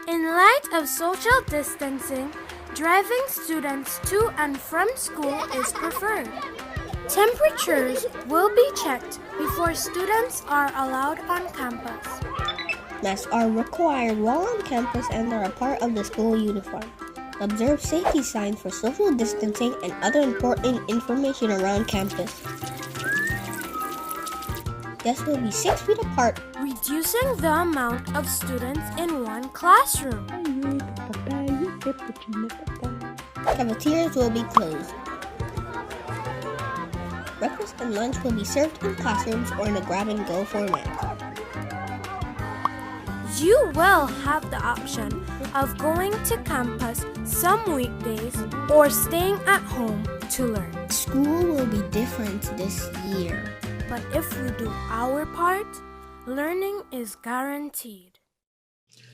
In light of social distancing, driving students to and from school is preferred. Temperatures will be checked before students are allowed on campus. Masks are required while on campus and are a part of the school uniform. Observe safety signs for social distancing and other important information around campus. Desks will be 6 feet apart, reducing the amount of students in one classroom. Cafeterias will be closed. Breakfast and lunch will be served in classrooms or in a grab-and-go format. You will have the option of going to campus some weekdays or staying at home to learn. School will be different this year. But if we do our part, learning is guaranteed.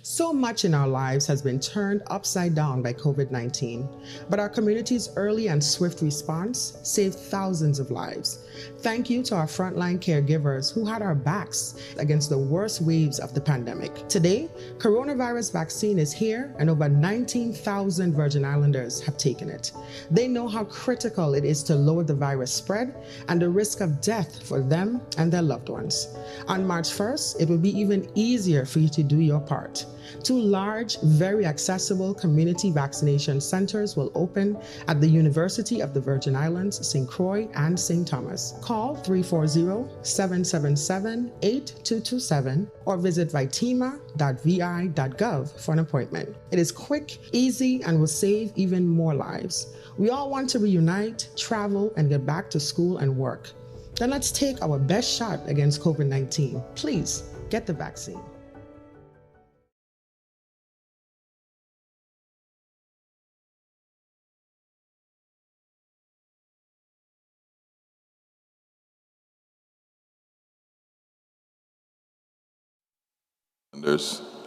So much in our lives has been turned upside down by COVID-19, but our community's early and swift response saved thousands of lives. Thank you to our frontline caregivers who had our backs against the worst waves of the pandemic. Today, coronavirus vaccine is here and over 19,000 Virgin Islanders have taken it. They know how critical it is to lower the virus spread and the risk of death for them and their loved ones. On March 1st, it will be even easier for you to do your part. 2 large, very accessible community vaccination centers will open at the University of the Virgin Islands, St. Croix, and St. Thomas. Call 340-777-8227 or visit vitima.vi.gov for an appointment. It is quick, easy, and will save even more lives. We all want to reunite, travel, and get back to school and work. Then let's take our best shot against COVID-19. Please get the vaccine.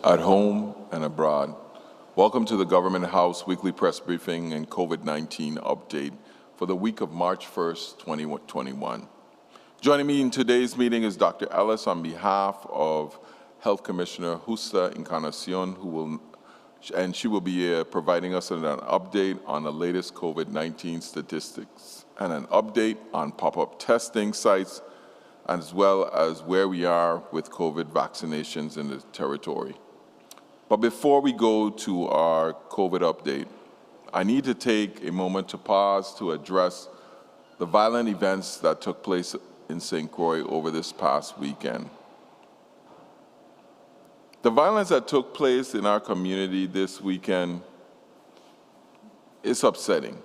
At home and abroad. Welcome to the Government House Weekly Press Briefing and COVID-19 update for the week of March 1st, 2021. Joining me in today's meeting is Dr. Ellis on behalf of Health Commissioner Justa Encarnacion, she will be providing us an update on the latest COVID-19 statistics and an update on pop-up testing sites, as well as where we are with COVID vaccinations in the territory. But before we go to our COVID update, I need to take a moment to pause to address the violent events that took place in St. Croix over this past weekend. The violence that took place in our community this weekend is upsetting,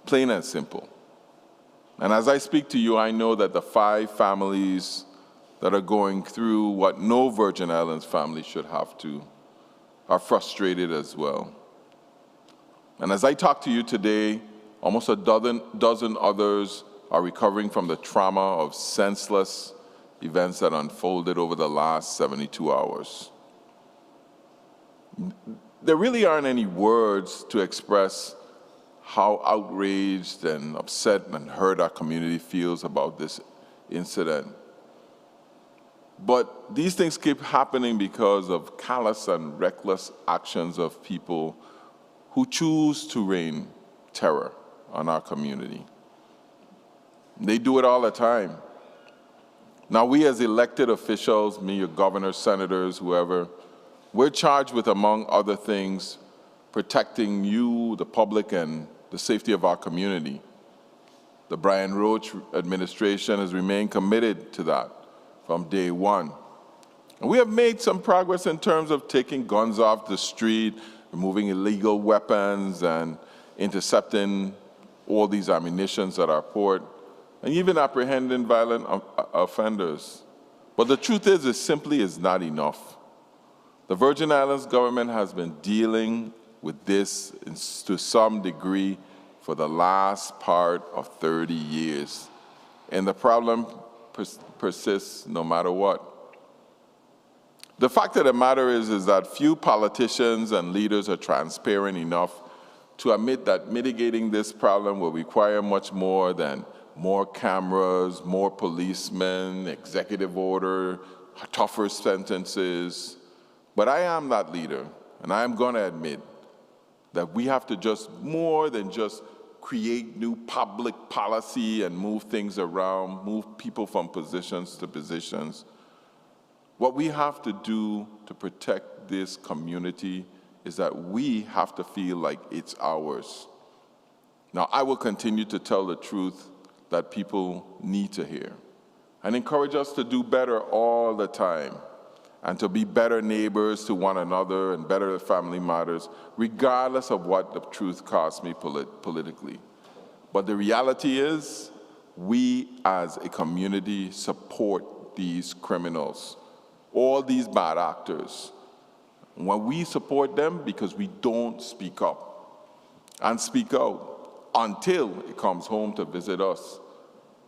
plain and simple. And as I speak to you, I know that the 5 families that are going through what no Virgin Islands family should have to are frustrated as well. And as I talk to you today, almost a dozen others are recovering from the trauma of senseless events that unfolded over the last 72 hours. There really aren't any words to express how outraged and upset and hurt our community feels about this incident. But these things keep happening because of callous and reckless actions of people who choose to rain terror on our community. They do it all the time. Now, we as elected officials, me, your governors, senators, whoever, we're charged with, among other things, protecting you, the public, and the safety of our community. The Bryan Roach administration has remained committed to that from day one. And we have made some progress in terms of taking guns off the street, removing illegal weapons, and intercepting all these ammunitions at our port, and even apprehending violent offenders. But the truth is, it simply is not enough. The Virgin Islands government has been dealing with this to some degree for the last part of 30 years. And the problem persists no matter what. The fact of the matter is that few politicians and leaders are transparent enough to admit that mitigating this problem will require much more than more cameras, more policemen, executive order, tougher sentences. But I am that leader, and I am going to admit that we have to just more than just create new public policy and move things around, move people from positions to positions. What we have to do to protect this community is that we have to feel like it's ours. Now, I will continue to tell the truth that people need to hear and encourage us to do better all the time and to be better neighbors to one another and better family matters, regardless of what the truth costs me politically. But the reality is, we as a community support these criminals, all these bad actors. When we support them because we don't speak up and speak out until it comes home to visit us.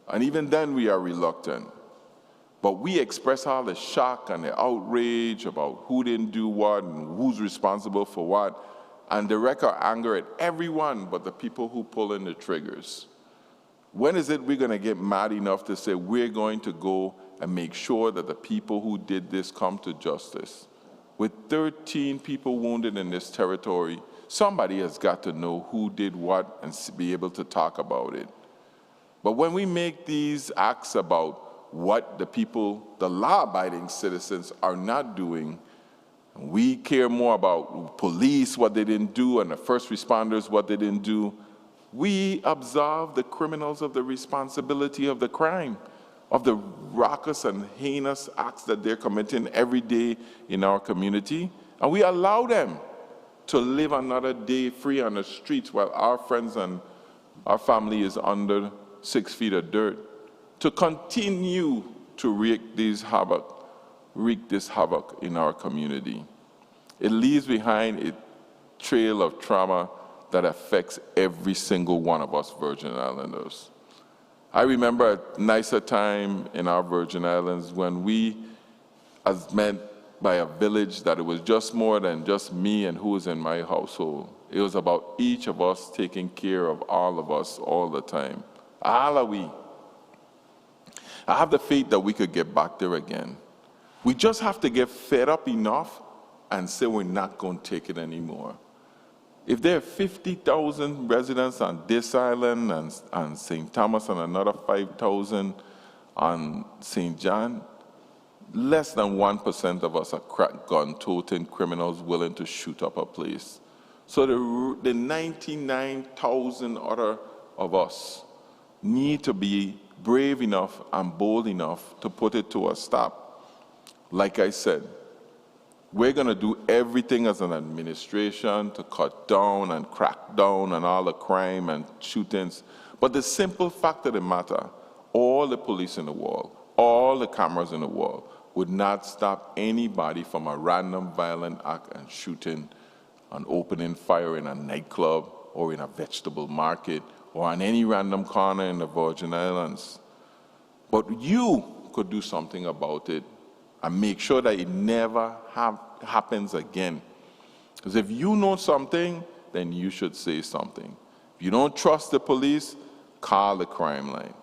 And even then we are reluctant. But we express all the shock and the outrage about who didn't do what and who's responsible for what, and direct our anger at everyone but the people who pull in the triggers. When is it we're going to get mad enough to say we're going to go and make sure that the people who did this come to justice? With 13 people wounded in this territory, somebody has got to know who did what and be able to talk about it. But when we make these acts about what the people, the law-abiding citizens, are not doing, we care more about police, what they didn't do, and the first responders, what they didn't do, we absolve the criminals of the responsibility of the crime, of the raucous and heinous acts that they're committing every day in our community, and we allow them to live another day free on the streets while our friends and our family is under 6 feet of dirt, to continue to wreak this havoc in our community. It leaves behind a trail of trauma that affects every single one of us Virgin Islanders. I remember a nicer time in our Virgin Islands when we, as meant by a village, that it was just more than just me and who was in my household. It was about each of us taking care of all of us all the time. All are we. I have the faith that we could get back there again. We just have to get fed up enough and say we're not going to take it anymore. If there are 50,000 residents on this island and St. Thomas and another 5,000 on St. John, less than 1% of us are crack gun-toting criminals willing to shoot up a place. So the 99,000 other of us need to be brave enough and bold enough to put it to a stop. Like I said, we're going to do everything as an administration to cut down and crack down on all the crime and shootings. But the simple fact of the matter, all the police in the world, all the cameras in the world would not stop anybody from a random violent act and shooting and opening fire in a nightclub or in a vegetable market or on any random corner in the Virgin Islands. But you could do something about it and make sure that it never happens again. Because if you know something, then you should say something. If you don't trust the police, call the crime line.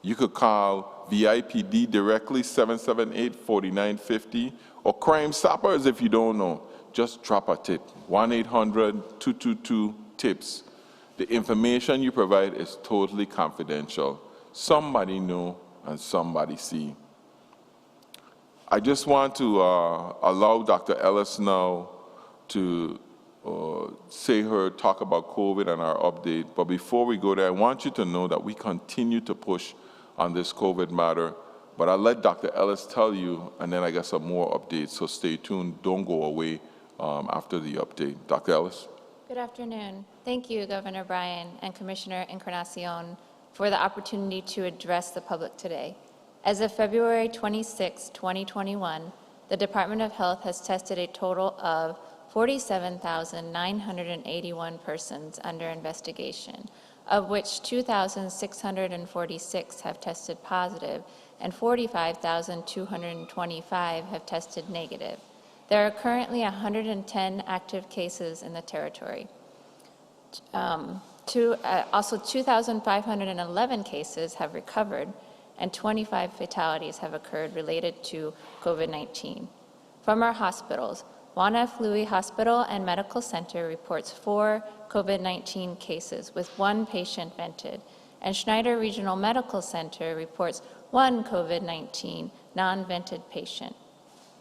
You could call VIPD directly, 778-4950, or Crime Stoppers if you don't know. Just drop a tip, 1-800-222-TIPS. The information you provide is totally confidential. Somebody know and somebody see. I just want to allow Dr. Ellis now to talk about COVID and our update. But before we go there, I want you to know that we continue to push on this COVID matter. But I'll let Dr. Ellis tell you, and then I got some more updates. So stay tuned. Don't go away after the update. Dr. Ellis. Good afternoon. Thank you, Governor Bryan and Commissioner Encarnacion, for the opportunity to address the public today. As of February 26, 2021, the Department of Health has tested a total of 47,981 persons under investigation, of which 2,646 have tested positive and 45,225 have tested negative. There are currently 110 active cases in the territory. Also, 2,511 cases have recovered, and 25 fatalities have occurred related to COVID-19. From our hospitals, Juan F. Louis Hospital and Medical Center reports 4 COVID-19 cases with 1 patient vented, and Schneider Regional Medical Center reports 1 COVID-19 non-vented patient.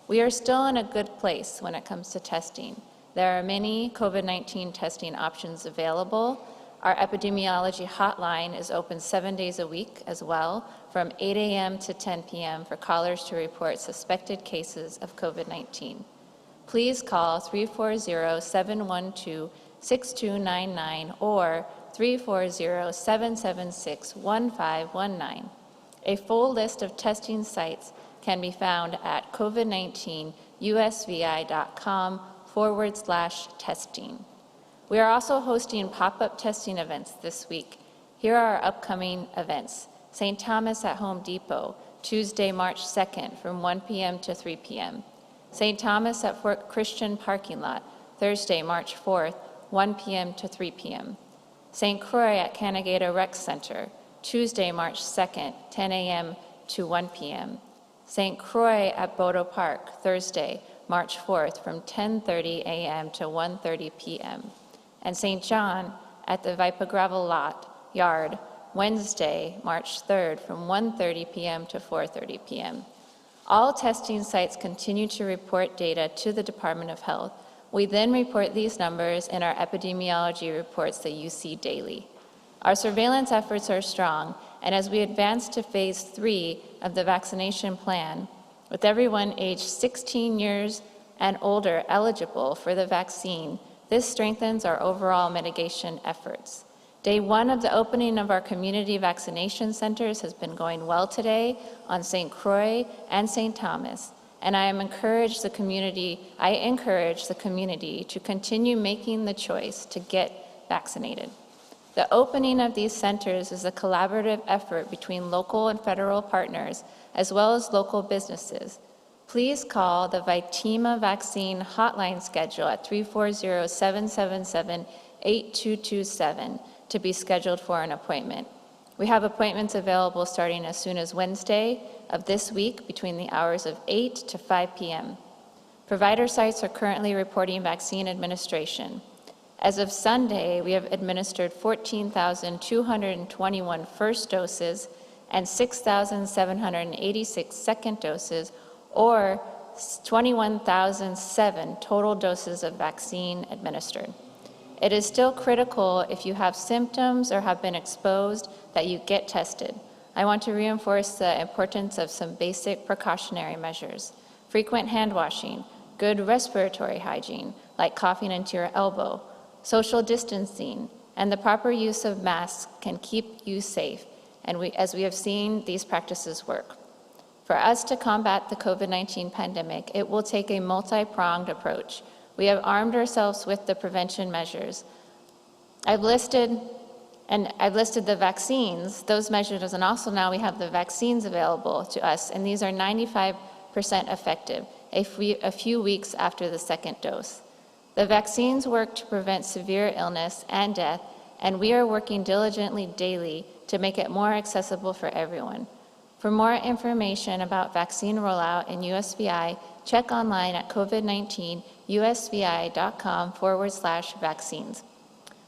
We are still in a good place when it comes to testing. There are many COVID-19 testing options available. Our epidemiology hotline is open 7 days a week as well, from 8 a.m. to 10 p.m. for callers to report suspected cases of COVID-19. Please call 340-712-6299 or 340-776-1519. A full list of testing sites can be found at covid19usvi.com/testing. We are also hosting pop-up testing events this week. Here are our upcoming events. St. Thomas at Home Depot, Tuesday, March 2nd from 1 p.m. to 3 p.m. St. Thomas at Fort Christian Parking Lot, Thursday, March 4th, 1 p.m. to 3 p.m. St. Croix at Canagata Rec Center, Tuesday, March 2nd, 10 a.m. to 1 p.m. St. Croix at Bodo Park, Thursday, March 4th from 10:30 a.m. to 1:30 p.m. And St. John at the Vipa Gravel Lot Yard, Wednesday, March 3rd from 1:30 p.m. to 4:30 p.m. All testing sites continue to report data to the Department of Health. We then report these numbers in our epidemiology reports that you see daily. Our surveillance efforts are strong, and as we advance to phase 3 of the vaccination plan, with everyone aged 16 years and older eligible for the vaccine, this strengthens our overall mitigation efforts. Day 1 of the opening of our community vaccination centers has been going well today on St. Croix and St. Thomas, and I encourage the community to continue making the choice to get vaccinated. The opening of these centers is a collaborative effort between local and federal partners, as well as local businesses. Please call the Vitima Vaccine Hotline schedule at 340-777-8227 to be scheduled for an appointment. We have appointments available starting as soon as Wednesday of this week between the hours of 8 to 5 p.m. Provider sites are currently reporting vaccine administration. As of Sunday, we have administered 14,221 first doses and 6,786 second doses, or 21,007 total doses of vaccine administered. It is still critical if you have symptoms or have been exposed that you get tested. I want to reinforce the importance of some basic precautionary measures. Frequent hand washing, good respiratory hygiene, like coughing into your elbow, social distancing, and the proper use of masks can keep you safe, and as we have seen, these practices work. For us to combat the COVID-19 pandemic, it will take a multi-pronged approach. We have armed ourselves with the prevention measures. I've listed the vaccines, those measures, and also now we have the vaccines available to us, and these are 95% effective a few weeks after the second dose. The vaccines work to prevent severe illness and death, and we are working diligently daily to make it more accessible for everyone. For more information about vaccine rollout in USVI, check online at covid19usvi.com/vaccines.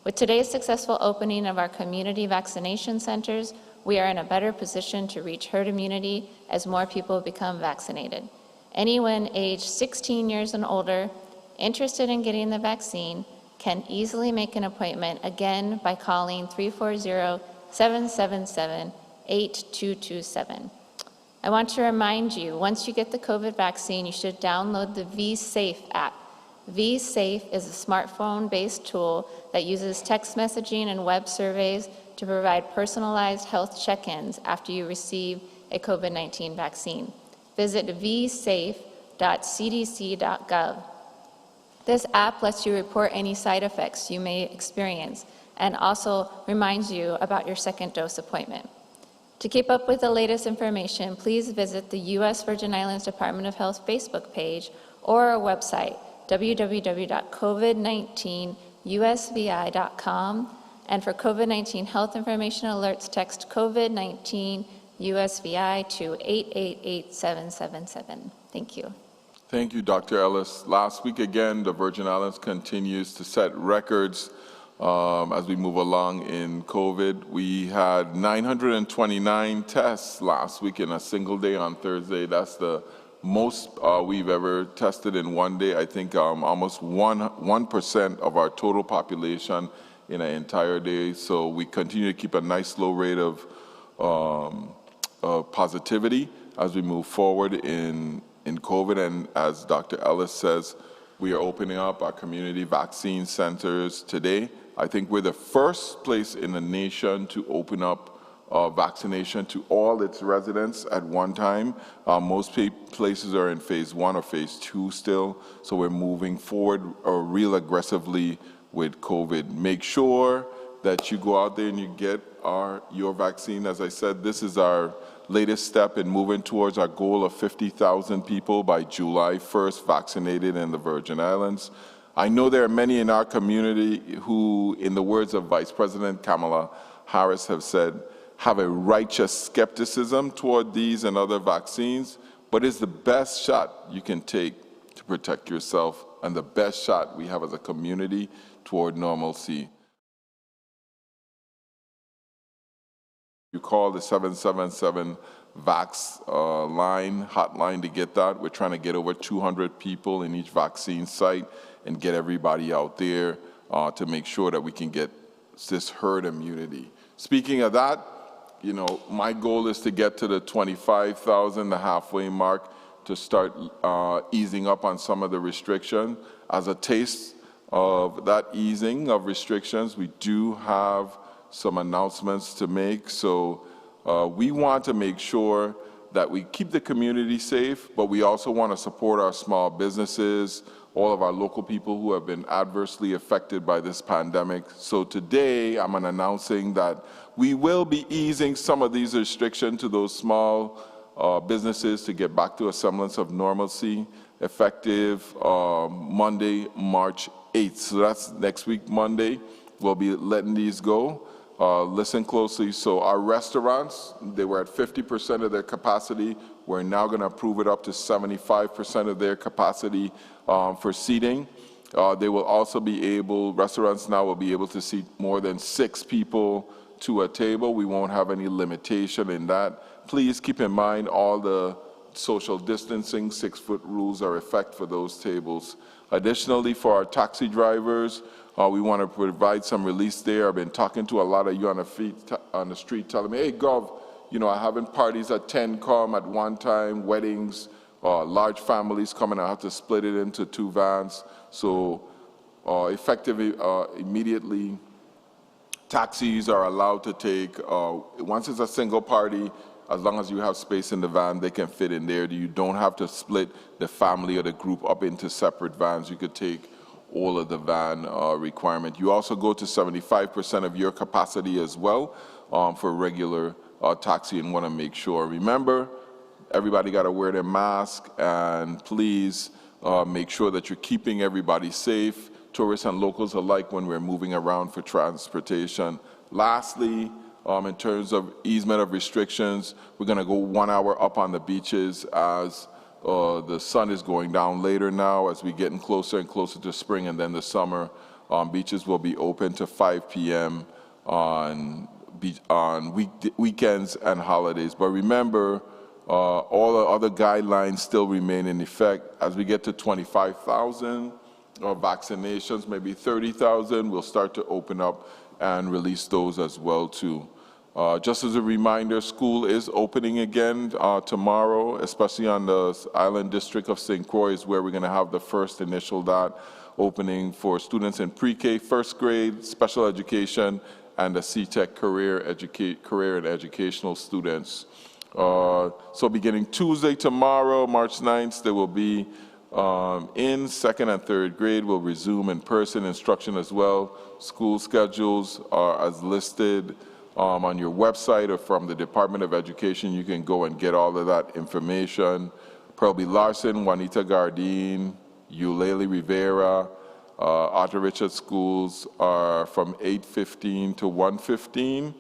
With today's successful opening of our community vaccination centers, we are in a better position to reach herd immunity as more people become vaccinated. Anyone aged 16 years and older interested in getting the vaccine can easily make an appointment again by calling 340-777-8227. I want to remind you, once you get the COVID vaccine, you should download the vSafe app. vSafe is a smartphone-based tool that uses text messaging and web surveys to provide personalized health check-ins after you receive a COVID-19 vaccine. Visit vsafe.cdc.gov. This app lets you report any side effects you may experience and also reminds you about your second dose appointment. To keep up with the latest information, please visit the U.S. Virgin Islands Department of Health Facebook page or our website, www.covid19usvi.com. And for COVID-19 health information alerts, text COVID-19 USVI to 888777. Thank you. Thank you, Dr. Ellis. Last week, again, the Virgin Islands continues to set records as we move along in COVID. We had 929 tests last week in a single day on Thursday. That's the most we've ever tested in one day. I think almost 1% of our total population in an entire day. So we continue to keep a nice low rate of positivity as we move forward in COVID. And as Dr. Ellis says, we are opening up our community vaccine centers today. I think we're the first place in the nation to open up vaccination to all its residents at one time. Most places are in phase 1 or phase 2 still, so we're moving forward real aggressively with COVID. Make sure that you go out there and you get your vaccine. As I said, this is our latest step in moving towards our goal of 50,000 people by July 1st vaccinated in the Virgin Islands. I know there are many in our community who, in the words of Vice President Kamala Harris, have said, have a righteous skepticism toward these and other vaccines, but it's the best shot you can take to protect yourself and the best shot we have as a community toward normalcy. You call the 777 VAX hotline to get that. We're trying to get over 200 people in each vaccine site and get everybody out there to make sure that we can get this herd immunity. Speaking of that, you know, my goal is to get to the 25,000, the halfway mark, to start easing up on some of the restrictions. As a taste of that easing of restrictions, we do have some announcements to make. So we want to make sure that we keep the community safe, but we also want to support our small businesses, all of our local people who have been adversely affected by this pandemic. So today, I'm announcing that we will be easing some of these restrictions to those small businesses to get back to a semblance of normalcy, effective Monday, March 8th. So that's next week, Monday. We'll be letting these go. Listen closely. So our restaurants, they were at 50% of their capacity. We're now going to approve it up to 75% of their capacity for seating. They will also be able, restaurants now will be able to seat more than 6 people to a table. We won't have any limitation in that. Please keep in mind all the social distancing, 6-foot rules are in effect for those tables. Additionally, for our taxi drivers, we want to provide some release there. I've been talking to a lot of you on the street telling me, hey, Gov, you know, I'm having parties at 10 come at one time, weddings, large families coming. I have to split it into 2 vans. So effectively, immediately, taxis are allowed to take, once it's a single party, as long as you have space in the van, they can fit in there. You don't have to split the family or the group up into separate vans. You could take all of the van requirement. You also go to 75% of your capacity as well for regular taxi, and want to make sure. Remember, everybody got to wear their mask, and please make sure that you're keeping everybody safe, tourists and locals alike, when we're moving around for transportation. Lastly, in terms of easement of restrictions, we're going to go 1 hour up on the beaches as the sun is going down later now as we're getting closer and closer to spring, and then the summer. Beaches will be open to 5 p.m. on weekends and holidays. But remember, all the other guidelines still remain in effect. As we get to 25,000 vaccinations, maybe 30,000, we'll start to open up and release those as well too. Just as a reminder, school is opening again tomorrow, especially on the Island District of St. Croix, where we're going to have the first initial opening for students in pre-K, first grade, special education, and the CTEC career and educational students. So beginning Tuesday, tomorrow, March 9th, there will be in second and third grade. We'll resume in-person instruction as well. School schedules are as listed on your website or from the Department of Education. You can go and get all of that information. Pearl Larson, Juanita Gardine, Eulalie Rivera, Arthur Richards schools are from 8:15 to 1:15,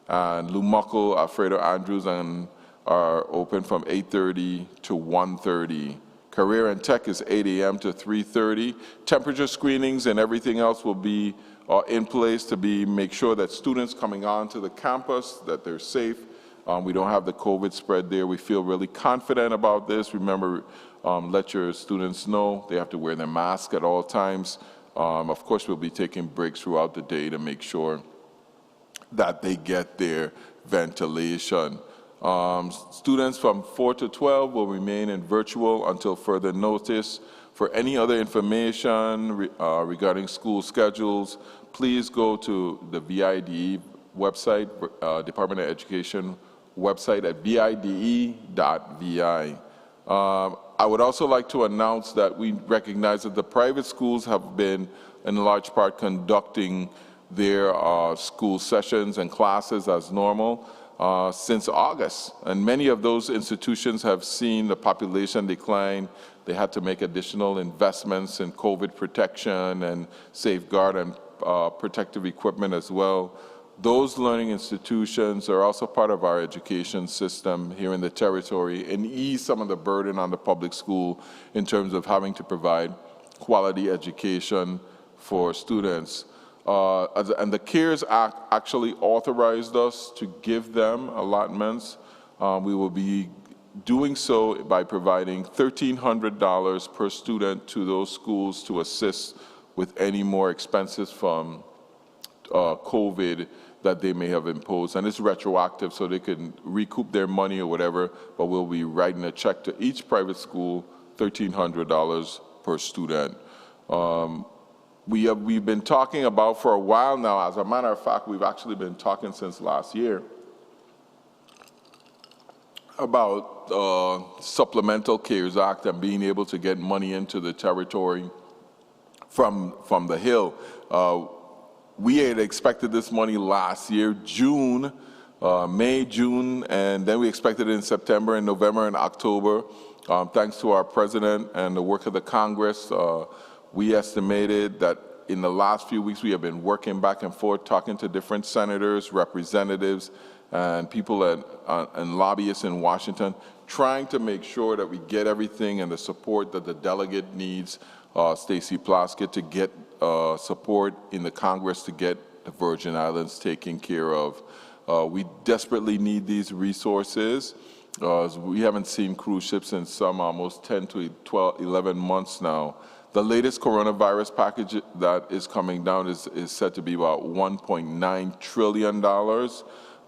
and Lumuckle, Alfredo Andrews, and are open from 8:30 to 1:30. Career and Tech is 8 a.m. to 3:30. Temperature screenings and everything else will be in place to make sure that students coming onto the campus, that they're safe. We don't have the COVID spread there. We feel really confident about this. Remember, let your students know they have to wear their mask at all times. Of course, we'll be taking breaks throughout the day to make sure that they get their ventilation. Students from 4 to 12 will remain in virtual until further notice. For any other information regarding school schedules, please go to the VIDE website, Department of Education website at vide.vi. I would also like to announce that we recognize that the private schools have been, in large part, conducting their school sessions and classes as normal since August. And many of those institutions have seen the population decline. They had to make additional investments in COVID protection and safeguard and protective equipment as well. Those learning institutions are also part of our education system here in the territory and ease some of the burden on the public school in terms of having to provide quality education for students. And the CARES Act actually authorized us to give them allotments. We will be doing so by providing $1,300 per student to those schools to assist with any more expenses from COVID that they may have imposed. And it's retroactive, so they can recoup their money or whatever, but we'll be writing a check to each private school, $1,300 per student. We've been talking about for a while now, as a matter of fact, we've actually been talking since last year about supplemental CARES Act and being able to get money into the territory from the Hill. We had expected this money last year, May, June, and then we expected it in September and November and October. Thanks to our president and the work of the Congress, we estimated that in the last few weeks we have been working back and forth, talking to different senators, representatives, and people and lobbyists in Washington, trying to make sure that we get everything and the support that the delegate needs, Stacey Plaskett, to get support in the Congress to get the Virgin Islands taken care of. We desperately need these resources. We haven't seen cruise ships in some almost 10 to 12, 11 months now. The latest coronavirus package that is coming down is said to be about $1.9 trillion.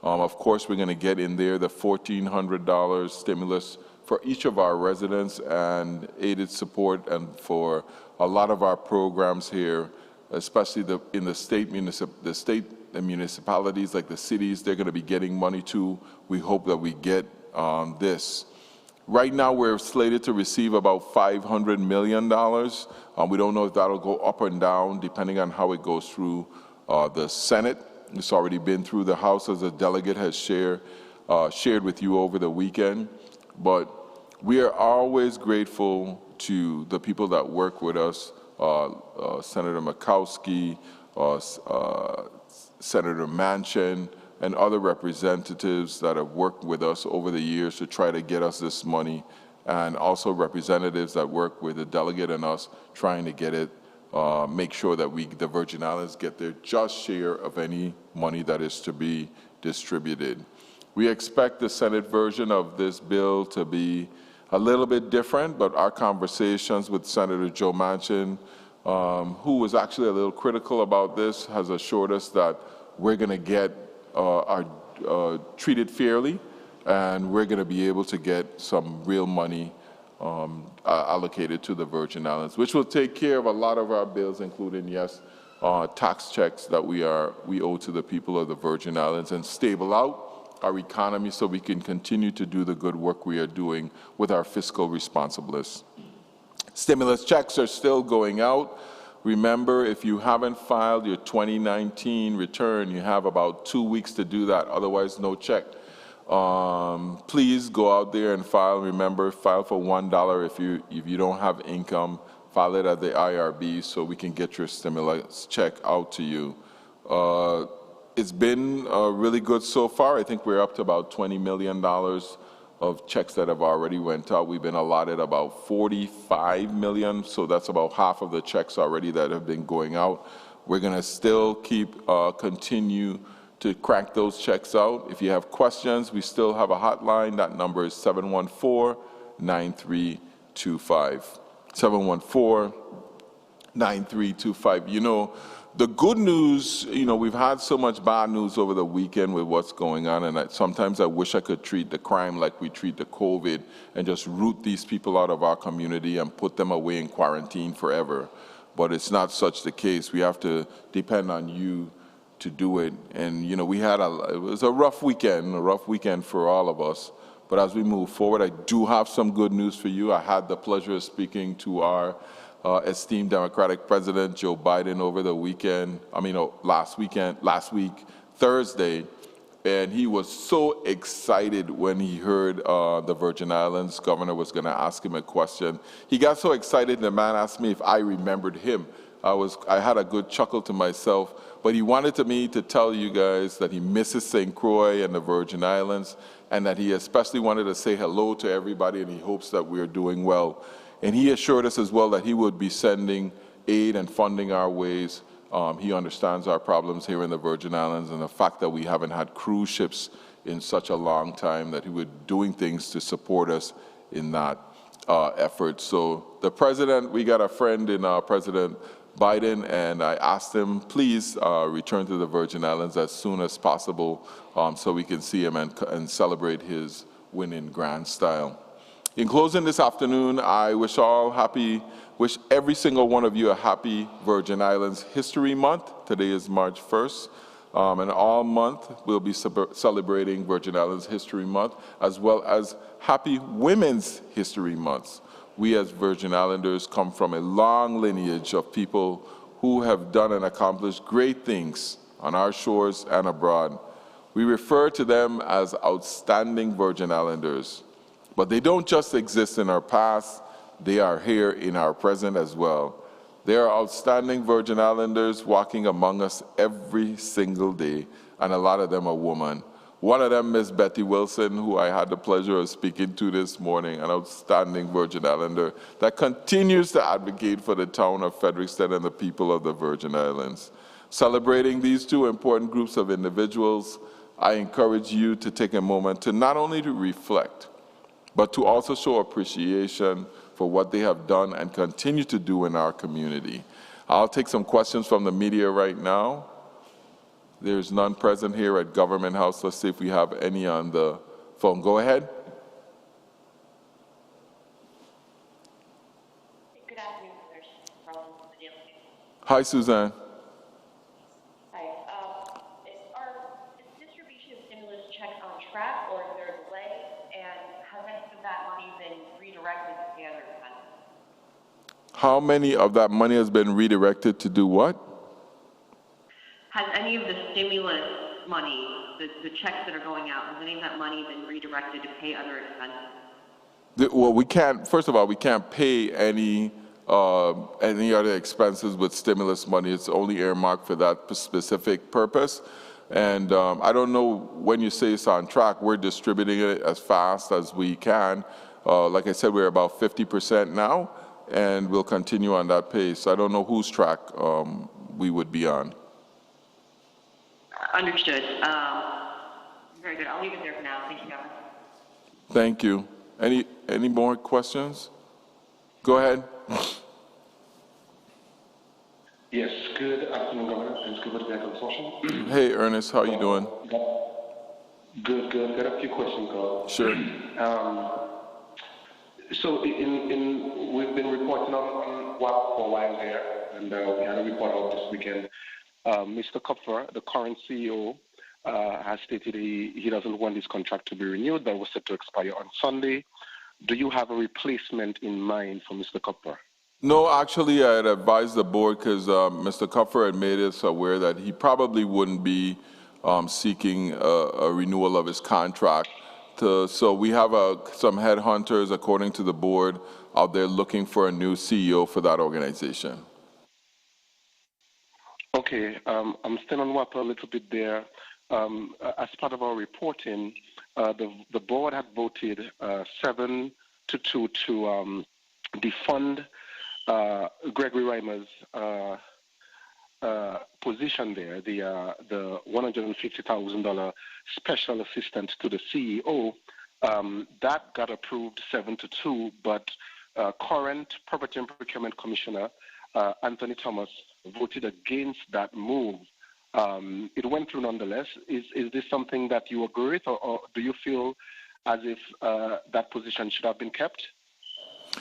Of course, we're going to get in there the $1,400 stimulus for each of our residents and aided support and for a lot of our programs here, especially in the state municipalities like the cities, they're going to be getting money too. We hope that we get this. Right now, we're slated to receive about $500 million. We don't know if that'll go up and down depending on how it goes through the Senate. It's already been through the House, as a delegate has shared with you over the weekend. But we are always grateful to the people that work with us, Senator Murkowski, Senator Manchin, and other representatives that have worked with us over the years to try to get us this money, and also representatives that work with the delegate and us trying to get it, make sure that the Virgin Islands get their just share of any money that is to be distributed. We expect the Senate version of this bill to be a little bit different, but our conversations with Senator Joe Manchin, who was actually a little critical about this, has assured us that we're going to get treated fairly, and we're going to be able to get some real money allocated to the Virgin Islands, which will take care of a lot of our bills, including, yes, tax checks that we owe to the people of the Virgin Islands, and stable out our economy so we can continue to do the good work we are doing with our fiscal responsiveness. Stimulus checks are still going out. Remember, if you haven't filed your 2019 return, you have about 2 weeks to do that, otherwise no check. Please go out there and file. Remember, file for $1 if you don't have income. File it at the IRB so we can get your stimulus check out to you. It's been really good so far. I think we're up to about $20 million of checks that have already went out. We've been allotted about 45 million, so that's about half of the checks already that have been going out. We're going to still continue to crank those checks out. If you have questions, we still have a hotline. That number is 714-9325. 714-9325. You know, the good news, you know, we've had so much bad news over the weekend with what's going on, and sometimes I wish I could treat the crime like we treat the COVID and just root these people out of our community and put them away in quarantine forever. But it's not such the case. We have to depend on you to do it. And, you know, it was a rough weekend for all of us. But as we move forward, I do have some good news for you. I had the pleasure of speaking to our esteemed Democratic President Joe Biden over the weekend, last week, Thursday, and he was so excited when he heard the Virgin Islands governor was going to ask him a question. He got so excited, the man asked me if I remembered him. I had a good chuckle to myself, but he wanted me to tell you guys that he misses St. Croix and the Virgin Islands, and that he especially wanted to say hello to everybody, and he hopes that we're doing well. And he assured us as well that he would be sending aid and funding our ways. He understands our problems here in the Virgin Islands and the fact that we haven't had cruise ships in such a long time, that he would be doing things to support us in that effort. So the president, we got a friend in President Biden, and I asked him, please return to the Virgin Islands as soon as possible so we can see him and celebrate his win in grand style. In closing this afternoon, I wish every single one of you a happy Virgin Islands History Month. Today is March 1st, and all month we'll be celebrating Virgin Islands History Month, as well as Happy Women's History Month. We as Virgin Islanders come from a long lineage of people who have done and accomplished great things on our shores and abroad. We refer to them as outstanding Virgin Islanders. But they don't just exist in our past, they are here in our present as well. They are outstanding Virgin Islanders walking among us every single day, and a lot of them are women. One of them, Miss Betty Wilson, who I had the pleasure of speaking to this morning, an outstanding Virgin Islander that continues to advocate for the town of Frederiksted and the people of the Virgin Islands. Celebrating these two important groups of individuals, I encourage you to take a moment to not only to reflect, but to also show appreciation for what they have done and continue to do in our community. I'll take some questions from the media right now. There's none present here at Government House. Let's see if we have any on the phone. Go ahead. Good afternoon, from the Hi, Suzanne. Is distribution of stimulus checks on track, or is there a delay? And has any of that money been redirected to the other expenses? How many of that money has been redirected to do what? Has any of the stimulus money, the checks that are going out, has any of that money been redirected to pay other expenses? Well, we can't pay any other expenses with stimulus money. It's only earmarked for that specific purpose. And I don't know when you say it's on track, we're distributing it as fast as we can. Like I said, we're about 50% now, and we'll continue on that pace. I don't know whose track we would be on. Understood. Very good. I'll leave it there for now. Thank you, Governor. Thank you. Any more questions? Go ahead. Yes, good afternoon, Governor. It's good to be back on social. Hey, Ernest, how you doing? Good. Got a few questions, Governor. Sure. So we've been reporting on WAP for a while there, and we had a report out this weekend. Mr. Kupfer, the current CEO, has stated he doesn't want his contract to be renewed. That was set to expire on Sunday. Do you have a replacement in mind for Mr. Kupfer? No, actually, I had advised the board because Mr. Kupfer had made us aware that he probably wouldn't be seeking a renewal of his contract. So we have some headhunters, according to the board, out there looking for a new CEO for that organization. Okay, I'm still on WAP a little bit there. As part of our reporting, the board had voted 7-2 to defund Gregory Reimer's position there, the $150,000 special assistant to the CEO. That got approved 7-2, but current Property and Procurement Commissioner Anthony Thomas voted against that move. It went through nonetheless. Is this something that you agree with, or do you feel as if that position should have been kept?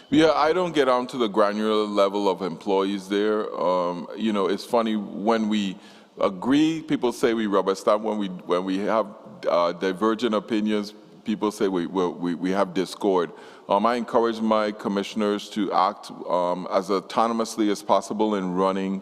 Yeah, I don't get on to the granular level of employees there. You know, it's funny when we agree, people say we rubber stamp. When we have divergent opinions, people say we have discord. I encourage my commissioners to act as autonomously as possible in running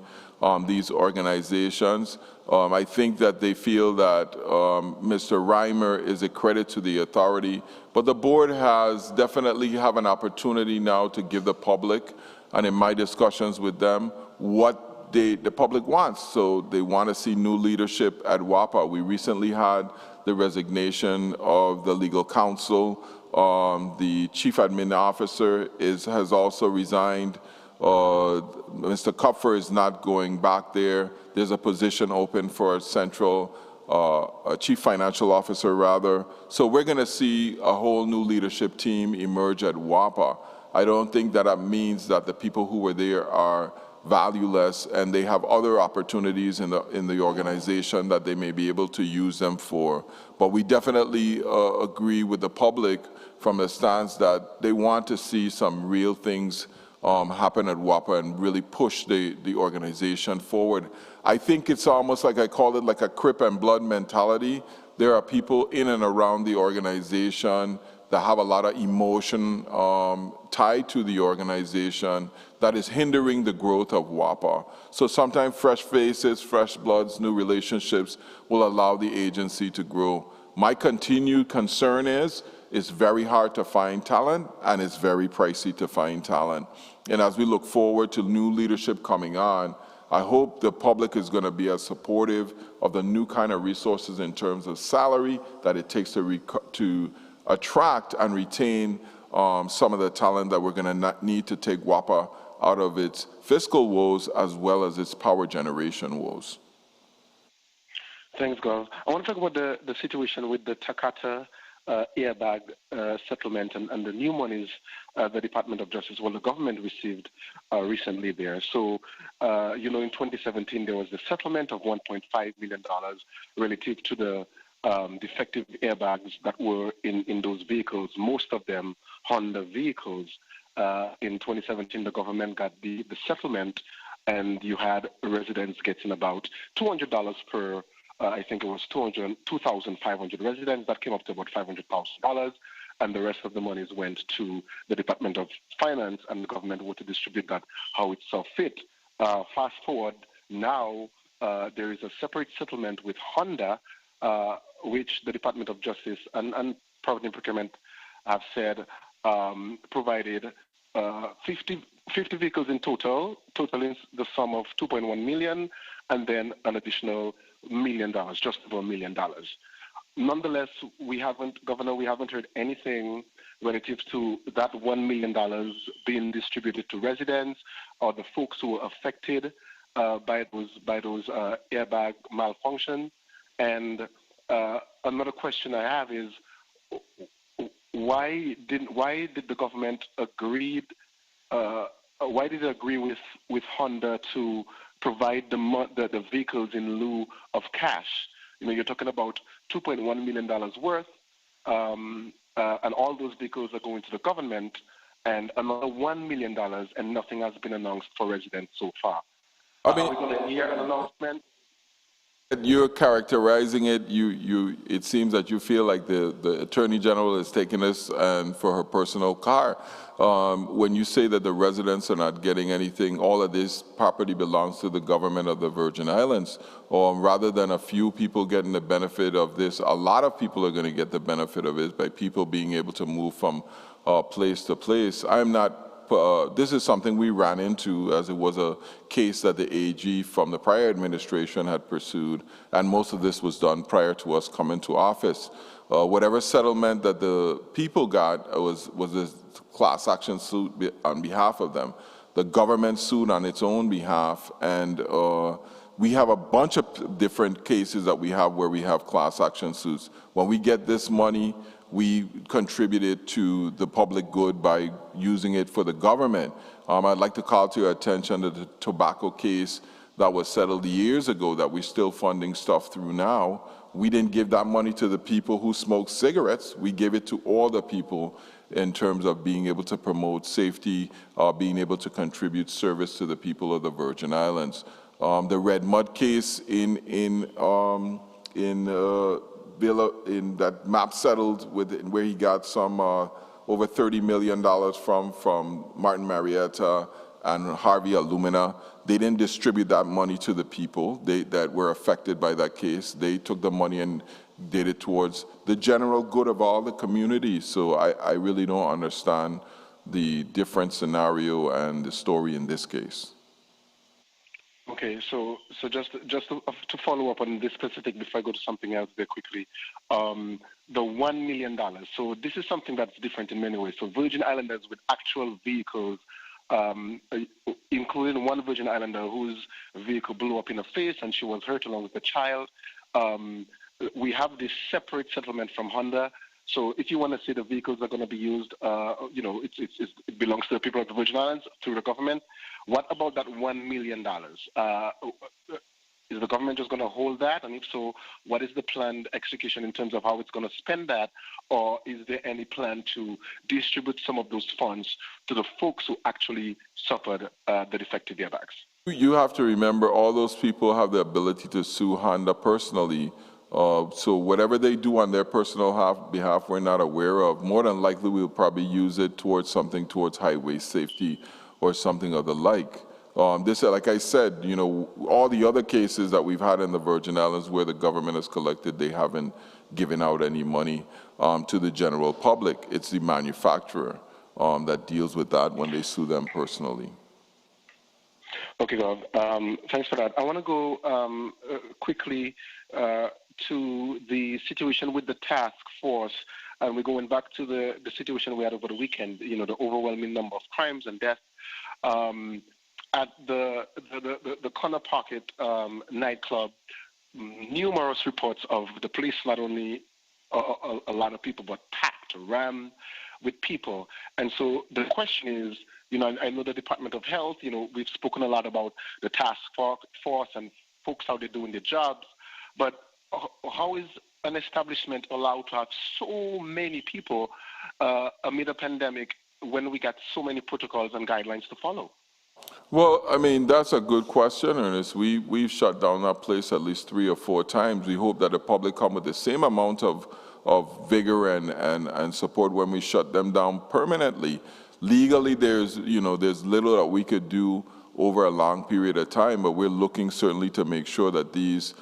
these organizations. I think that they feel that Mr. Reimer is a credit to the authority, but the board has definitely have an opportunity now to give the public, and in my discussions with them, what the public wants. So they want to see new leadership at WAPA. We recently had the resignation of the legal counsel. The chief admin officer has also resigned. Mr. Kupfer is not going back there. There's a position open for a chief financial officer rather. So we're going to see a whole new leadership team emerge at WAPA. I don't think that means that the people who were there are valueless, and they have other opportunities in the organization that they may be able to use them for. But we definitely agree with the public from the stance that they want to see some real things happen at WAPA and really push the organization forward. I think it's almost like, I call it like a crip and blood mentality. There are people in and around the organization that have a lot of emotion tied to the organization that is hindering the growth of WAPA. So sometimes fresh faces, fresh bloods, new relationships will allow the agency to grow. My continued concern is it's very hard to find talent, and it's very pricey to find talent. And as we look forward to new leadership coming on, I hope the public is going to be as supportive of the new kind of resources in terms of salary that it takes to attract and retain some of the talent that we're going to need to take WAPA out of its fiscal woes as well as its power generation woes. Thanks, Gov. I want to talk about the situation with the Takata airbag settlement and the new monies the Department of Justice, the government received recently there. So, in 2017, there was the settlement of $1.5 million relative to the defective airbags that were in those vehicles, most of them Honda vehicles. In 2017, the government got the settlement, and you had residents getting about $200 per, I think it was 2,500 residents. That came up to about $500,000, and the rest of the monies went to the Department of Finance, and the government were to distribute that how it saw fit. Fast forward, now there is a separate settlement with Honda, which the Department of Justice and Property and Procurement have said provided 50 vehicles in totaling the sum of $2.1 million, and then an additional $1 million, just over $1 million. Nonetheless, Governor, we haven't heard anything relative to that $1 million being distributed to residents or the folks who were affected by those airbag malfunction. And another question I have is, why did the government agree? Why did it agree with Honda to provide the vehicles in lieu of cash? You're talking about $2.1 million worth, and all those vehicles are going to the government, and another $1 million, and nothing has been announced for residents so far. Are we going to hear an announcement? You're characterizing it. It seems that you feel like the Attorney General is taking this and for her personal car. When you say that the residents are not getting anything, all of this property belongs to the government of the Virgin Islands. Rather than a few people getting the benefit of this, a lot of people are going to get the benefit of it by people being able to move from place to place. I'm not this is something we ran into, as it was a case that the AG from the prior administration had pursued, and most of this was done prior to us coming to office. Whatever settlement that the people got was a class action suit on behalf of them. The government sued on its own behalf, and we have a bunch of different cases that we have where we have class action suits. When we get this money, we contribute it to the public good by using it for the government. I'd like to call to your attention to the tobacco case that was settled years ago that we're still funding stuff through now. We didn't give that money to the people who smoke cigarettes. We gave it to all the people in terms of being able to promote safety, being able to contribute service to the people of the Virgin Islands. The Red Mud case in that MAP settled with, where he got some over $30 million from Martin Marietta and Harvey Alumina. They didn't distribute that money to the people that were affected by that case. They took the money and did it towards the general good of all the communities. So I really don't understand the different scenario and the story in this case. Okay, so just to follow up on this specific before I go to something else very quickly, the $1 million. So this is something that's different in many ways. So Virgin Islanders with actual vehicles, including one Virgin Islander whose vehicle blew up in her face and she was hurt along with a child. We have this separate settlement from Honda. So if you want to say the vehicles are going to be used, it belongs to the people of the Virgin Islands through the government. What about that $1 million? Is the government just going to hold that? And if so, what is the planned execution in terms of how it's going to spend that? Or is there any plan to distribute some of those funds to the folks who actually suffered the defective airbags? You have to remember all those people have the ability to sue Honda personally. So whatever they do on their personal behalf, we're not aware of. More than likely, we'll probably use it towards something towards highway safety or something of the like. Like I said, all the other cases that we've had in the Virgin Islands where the government has collected, they haven't given out any money to the general public. It's the manufacturer that deals with that when they sue them personally. Okay, Gov. Thanks for that. I want to go quickly to the situation with the task force, and we're going back to the situation we had over the weekend, the overwhelming number of crimes and deaths. At the Corner Pocket nightclub, numerous reports of the police not only a lot of people, but packed, rammed with people. And so the question is, I know the Department of Health, we've spoken a lot about the task force and folks, how they're doing their jobs, but how is an establishment allowed to have so many people amid a pandemic when we got so many protocols and guidelines to follow? Well, I mean, that's a good question, Ernest. We've shut down that place at least 3 or 4 times. We hope that the public come with the same amount of vigor and support when we shut them down permanently. Legally, there's little that we could do over a long period of time, but we're looking certainly to make sure that these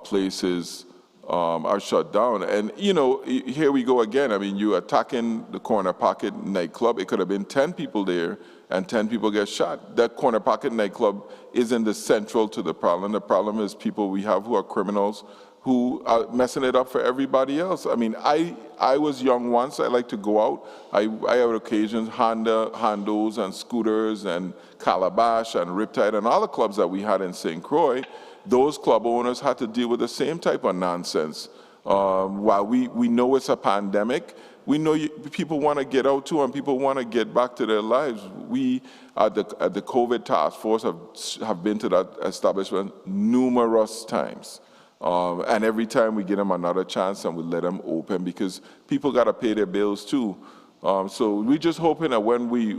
places are shut down. And, here we go again. I mean, you attacking the Corner Pocket nightclub, it could have been 10 people there and 10 people get shot. That Corner Pocket nightclub isn't the central to the problem. The problem is people we have who are criminals who are messing it up for everybody else. I mean, I was young once. I like to go out. I have occasions, Hondos and Scooters and Calabash and Riptide and all the clubs that we had in St. Croix. Those club owners had to deal with the same type of nonsense. While we know it's a pandemic, we know people want to get out too and people want to get back to their lives. We at the COVID task force have been to that establishment numerous times. And every time we give them another chance and we let them open because people got to pay their bills too. So we're just hoping that when we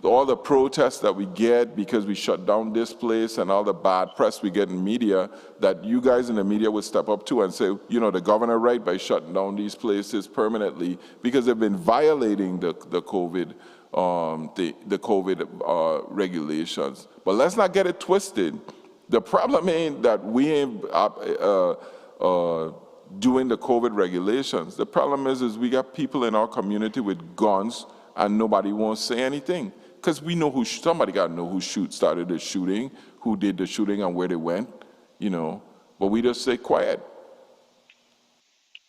all the protests that we get because we shut down this place and all the bad press we get in media, that you guys in the media would step up too and say, the governor right by shutting down these places permanently because they've been violating the COVID regulations. But let's not get it twisted. The problem ain't that we ain't doing the COVID regulations. The problem is we got people in our community with guns and nobody won't say anything. Because we know somebody got to know who started the shooting, who did the shooting, and where they went, but we just stay quiet.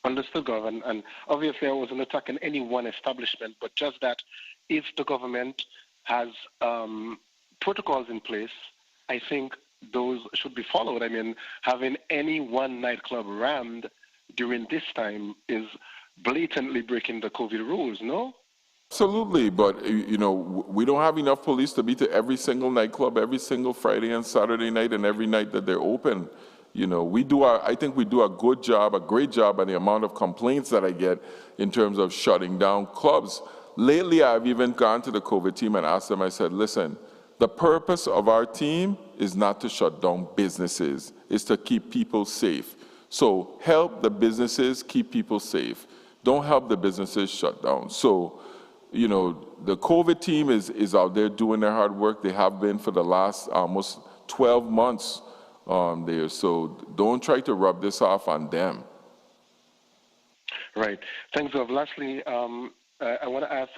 Understood, Gov. And obviously I wasn't attacking any one establishment, but just that if the government has protocols in place, I think those should be followed. I mean, having any one nightclub rammed during this time is blatantly breaking the COVID rules, no? Absolutely, but we don't have enough police to be to every single nightclub, every single Friday and Saturday night, and every night that they're open. I think we do a good job, a great job, on the amount of complaints that I get in terms of shutting down clubs. Lately, I've even gone to the COVID team and asked them, I said, listen, the purpose of our team is not to shut down businesses, it's to keep people safe. So help the businesses keep people safe. Don't help the businesses shut down. So, the COVID team is out there doing their hard work. They have been for the last almost 12 months there. So don't try to rub this off on them. Right. Thanks, Gov. Lastly, I want to ask,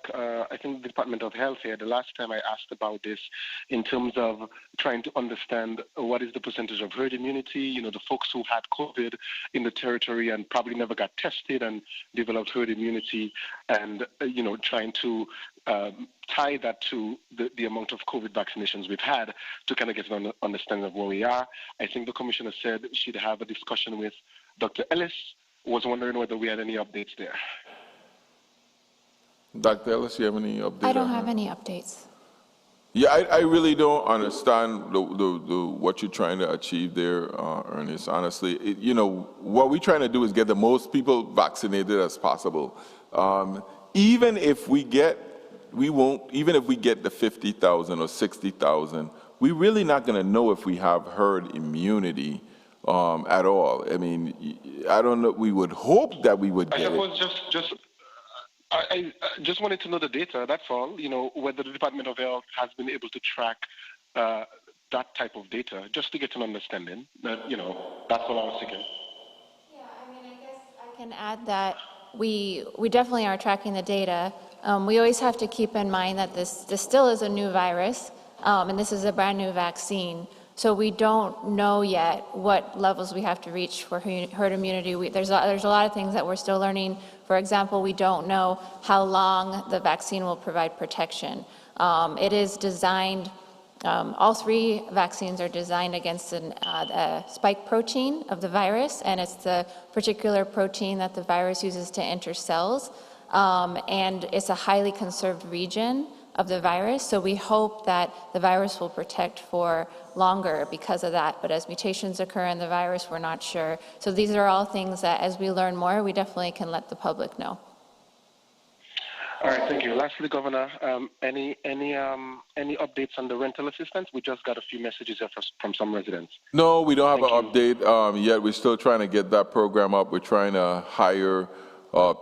I think the Department of Health here, the last time I asked about this in terms of trying to understand what is the percentage of herd immunity, the folks who had COVID in the territory and probably never got tested and developed herd immunity, and, trying to tie that to the amount of COVID vaccinations we've had to kind of get an understanding of where we are. I think the commissioner said she'd have a discussion with Dr. Ellis. Was wondering whether we had any updates there. Dr. Ellis, you have any updates? I don't have any updates. Yeah, I really don't understand what you're trying to achieve there, Ernest. Honestly, what we're trying to do is get the most people vaccinated as possible. Even if we get the 50,000 or 60,000, we're really not going to know if we have herd immunity at all. I mean, I don't know. We would hope that we would get it. I just wanted to know the data, that's all, whether the Department of Health has been able to track that type of data, just to get an understanding. That's what I was thinking. Yeah, I guess I can add that we definitely are tracking the data. We always have to keep in mind that this still is a new virus, and this is a brand new vaccine. So we don't know yet what levels we have to reach for herd immunity. There's a lot of things that we're still learning. For example, we don't know how long the vaccine will provide protection. It is designed, all three vaccines are designed against the spike protein of the virus, and it's the particular protein that the virus uses to enter cells. And it's a highly conserved region of the virus, so we hope that the virus will protect for longer because of that. But as mutations occur in the virus, we're not sure. So these are all things that, as we learn more, we definitely can let the public know. All right, thank you. Lastly, Governor, any updates on the rental assistance? We just got a few messages from some residents. No, we don't have an update yet. We're still trying to get that program up. We're trying to hire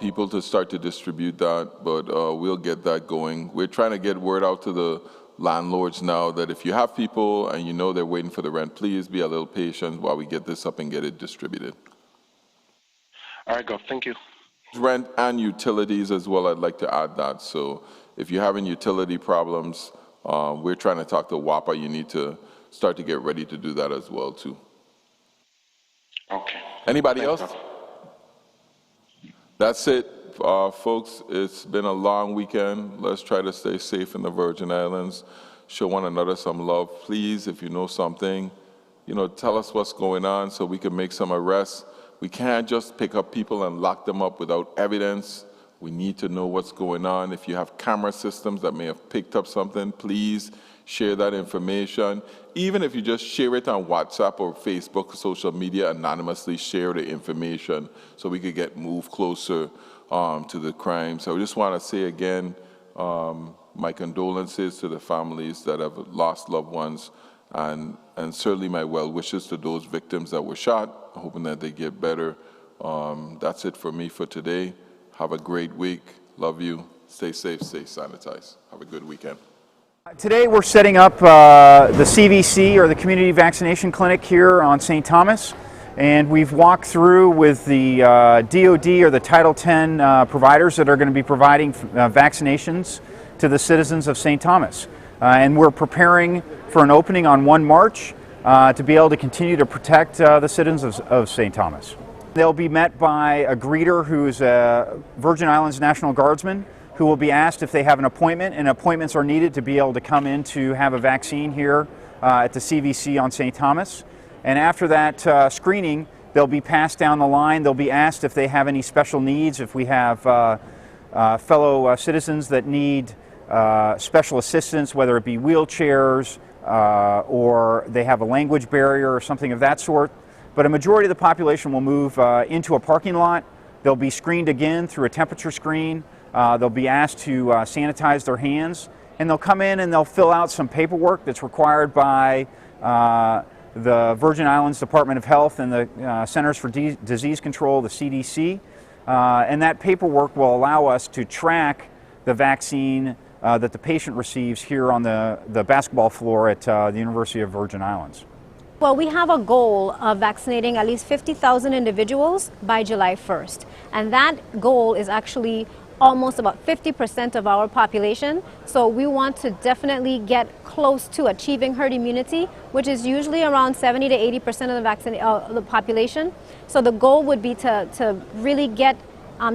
people to start to distribute that, but we'll get that going. We're trying to get word out to the landlords now that if you have people and they're waiting for the rent, please be a little patient while we get this up and get it distributed. All right, Gov, thank you. Rent and utilities as well, I'd like to add that. So if you're having utility problems, we're trying to talk to WAPA. You need to start to get ready to do that as well, too. Okay. Anybody else? That's it, folks. It's been a long weekend. Let's try to stay safe in the Virgin Islands. Show one another some love. Please, if you know something, tell us what's going on so we can make some arrests. We can't just pick up people and lock them up without evidence. We need to know what's going on. If you have camera systems that may have picked up something, please share that information. Even if you just share it on WhatsApp or Facebook, social media, anonymously share the information so we could get moved closer to the crime. So I just want to say again, my condolences to the families that have lost loved ones, and certainly my well wishes to those victims that were shot, hoping that they get better. That's it for me for today. Have a great week. Love you. Stay safe, stay sanitized. Have a good weekend. Today we're setting up the CVC, or the Community Vaccination Clinic, here on St. Thomas, and we've walked through with the DOD, or the Title X providers that are going to be providing vaccinations to the citizens of St. Thomas. And we're preparing for an opening on 1 March to be able to continue to protect the citizens of St. Thomas. They'll be met by a greeter who's a Virgin Islands National Guardsman who will be asked if they have an appointment, and appointments are needed to be able to come in to have a vaccine here at the CVC on St. Thomas. And after that screening, they'll be passed down the line. They'll be asked if they have any special needs, if we have fellow citizens that need special assistance, whether it be wheelchairs or they have a language barrier or something of that sort. But a majority of the population will move into a parking lot. They'll be screened again through a temperature screen. They'll be asked to sanitize their hands, and they'll come in and they'll fill out some paperwork that's required by the Virgin Islands Department of Health and the Centers for Disease Control, the CDC. And that paperwork will allow us to track the vaccine that the patient receives here on the basketball floor at the University of Virgin Islands. Well, we have a goal of vaccinating at least 50,000 individuals by July 1st. And that goal is actually almost about 50% of our population. So we want to definitely get close to achieving herd immunity, which is usually around 70 to 80% of the population. So the goal would be to really get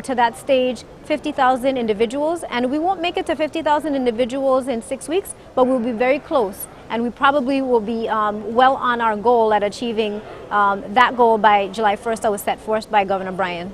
to that stage, 50,000 individuals. And we won't make it to 50,000 individuals in 6 weeks, but we'll be very close. And we probably will be well on our goal at achieving that goal by July 1st that was set forth by Governor Bryan.